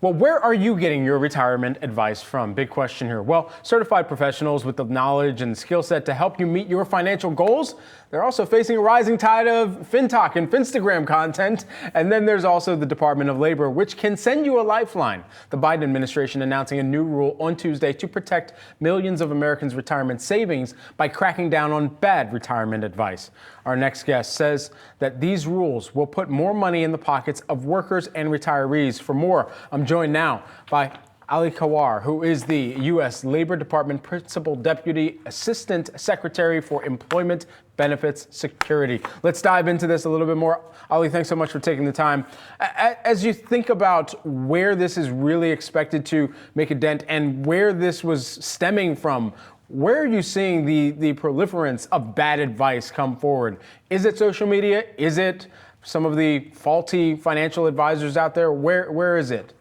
Well, where are you getting your retirement advice from? Big question here. Well, certified professionals with the knowledge and skill set to help you meet your financial goals. They're also facing a rising tide of FinTalk and Finstagram content. And then there's also the Department of Labor, which can send you a lifeline. The Biden administration announcing a new rule on Tuesday to protect millions of Americans' retirement savings by cracking down on bad retirement advice. Our next guest says that these rules will put more money in the pockets of workers and retirees. For more, I'm joined now by Ali Khawar, who is the U.S. Labor Department Principal Deputy Assistant Secretary for Employment Benefits Security. Let's dive into this a little bit more. Ali, thanks so much for taking the time. As you think about where this is really expected to make a dent and where this was stemming from, where are you seeing the proliferance of bad advice come forward? Is it social media? Is it some of the faulty financial advisors out there? Where is it?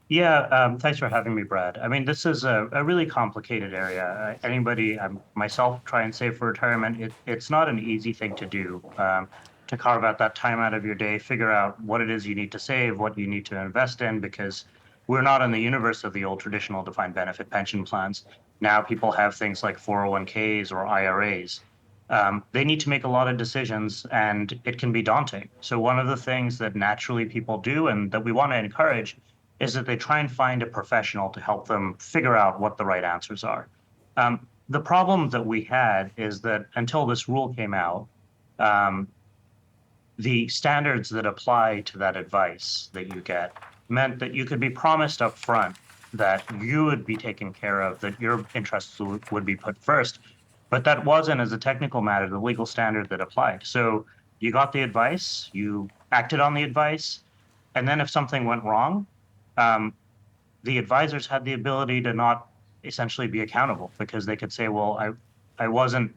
Yeah, thanks for having me, Brad. I mean, this is a really complicated area. Anybody, myself, try and save for retirement. It's not an easy thing to do, to carve out that time out of your day, figure out what it is you need to save, what you need to invest in, because we're not in the universe of the old traditional defined benefit pension plans. Now people have things like 401ks or IRAs. They need to make a lot of decisions, and it can be daunting. So one of the things that naturally people do and that we want to encourage is that they try and find a professional to help them figure out what the right answers are. The problem that we had is that until this rule came out, the standards that apply to that advice that you get meant that you could be promised up front that you would be taken care of, that your interests would be put first. But that wasn't, as a technical matter, the legal standard that applied. So you got the advice, you acted on the advice, and then if something went wrong, the advisors had the ability to not essentially be accountable, because they could say, well, I wasn't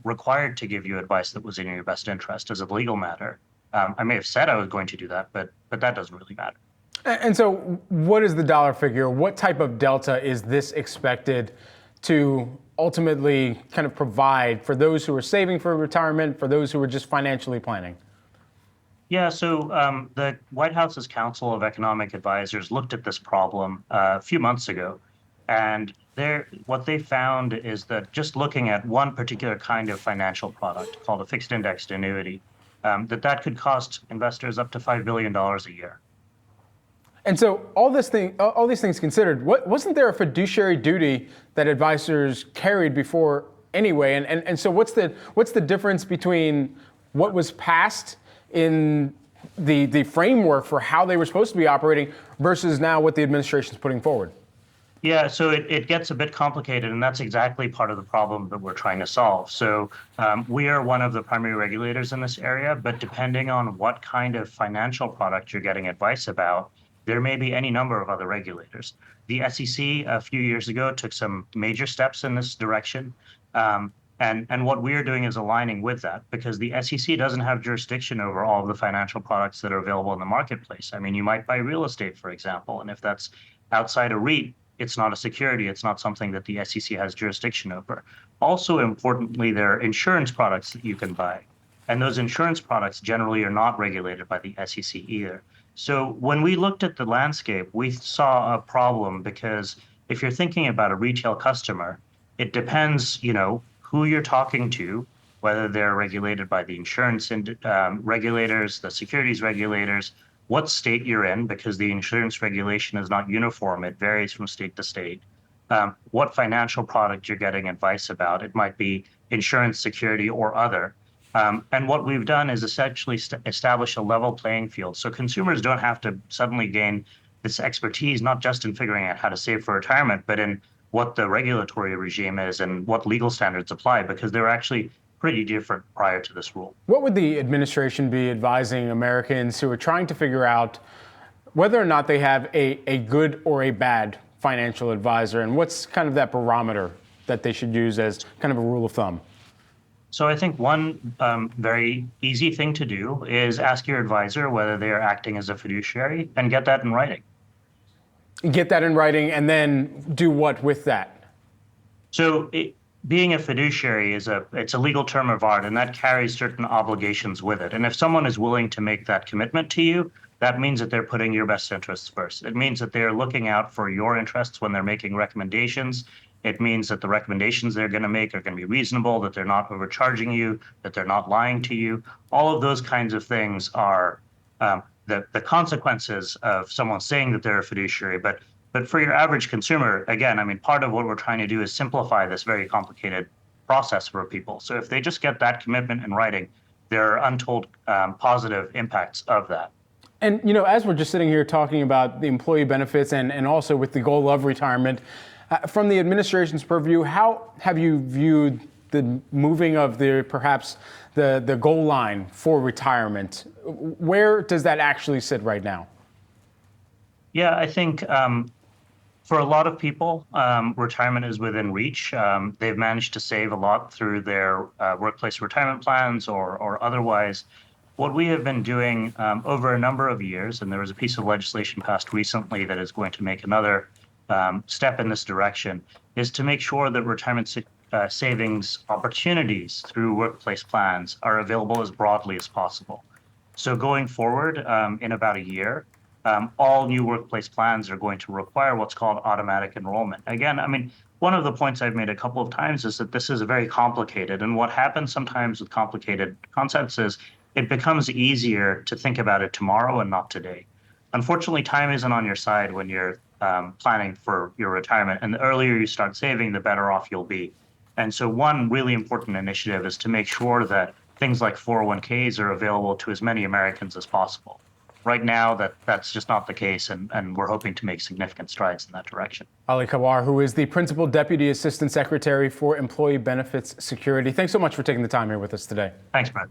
required to give you advice that was in your best interest as a legal matter. I may have said I was going to do that, but that doesn't really matter. And so what is the dollar figure? What type of delta is this expected to ultimately kind of provide for those who are saving for retirement, for those who are just financially planning? Yeah, so the White House's Council of Economic Advisors looked at this problem a few months ago, and what they found is that just looking at one particular kind of financial product called a fixed indexed annuity, that could cost investors up to $5 billion a year. And so all these things considered, wasn't there a fiduciary duty that advisors carried before anyway? And so what's the difference between what was passed in the framework for how they were supposed to be operating versus now what the administration is putting forward? Yeah, so it gets a bit complicated, and that's exactly part of the problem that we're trying to solve. So we are one of the primary regulators in this area, but depending on what kind of financial product you're getting advice about, there may be any number of other regulators. The SEC a few years ago took some major steps in this direction. And what we're doing is aligning with that, because the SEC doesn't have jurisdiction over all of the financial products that are available in the marketplace. I mean, you might buy real estate, for example, and if that's outside a REIT, it's not a security. It's not something that the SEC has jurisdiction over. Also, importantly, there are insurance products that you can buy, and those insurance products generally are not regulated by the SEC either. So when we looked at the landscape, we saw a problem, because if you're thinking about a retail customer, it depends, who you're talking to, whether they're regulated by the insurance regulators, the securities regulators, what state you're in, because the insurance regulation is not uniform. It varies from state to state. What financial product you're getting advice about. It might be insurance, security, or other. And what we've done is essentially establish a level playing field. So consumers don't have to suddenly gain this expertise, not just in figuring out how to save for retirement, but in what the regulatory regime is and what legal standards apply, because they're actually pretty different prior to this rule. What would the administration be advising Americans who are trying to figure out whether or not they have a good or a bad financial advisor, and what's kind of that barometer that they should use as kind of a rule of thumb? So I think one very easy thing to do is ask your advisor whether they are acting as a fiduciary, and get that in writing. Get that in writing, and then do what with that? So being a fiduciary it's a legal term of art, and that carries certain obligations with it. And if someone is willing to make that commitment to you, that means that they're putting your best interests first. It means that they're looking out for your interests when they're making recommendations. It means that the recommendations they're going to make are going to be reasonable, that they're not overcharging you, that they're not lying to you. All of those kinds of things are the consequences of someone saying that they're a fiduciary. But for your average consumer, again, I mean, part of what we're trying to do is simplify this very complicated process for people. So if they just get that commitment in writing, there are untold positive impacts of that. And, as we're just sitting here talking about the employee benefits and also with the goal of retirement, from the administration's purview, how have you viewed the moving of perhaps the goal line for retirement? Where does that actually sit right now? Yeah, I think for a lot of people, retirement is within reach. They've managed to save a lot through their workplace retirement plans or otherwise. What we have been doing over a number of years, and there was a piece of legislation passed recently that is going to make another step in this direction, is to make sure that retirement savings opportunities through workplace plans are available as broadly as possible. So going forward, in about a year, all new workplace plans are going to require what's called automatic enrollment. Again, I mean, one of the points I've made a couple of times is that this is very complicated. And what happens sometimes with complicated concepts is it becomes easier to think about it tomorrow and not today. Unfortunately, time isn't on your side when you're planning for your retirement. And the earlier you start saving, the better off you'll be. And so one really important initiative is to make sure that things like 401ks are available to as many Americans as possible. Right now, that's just not the case, and we're hoping to make significant strides in that direction. Ali Khawar, who is the Principal Deputy Assistant Secretary for Employee Benefits Security. Thanks so much for taking the time here with us today. Thanks, Brad.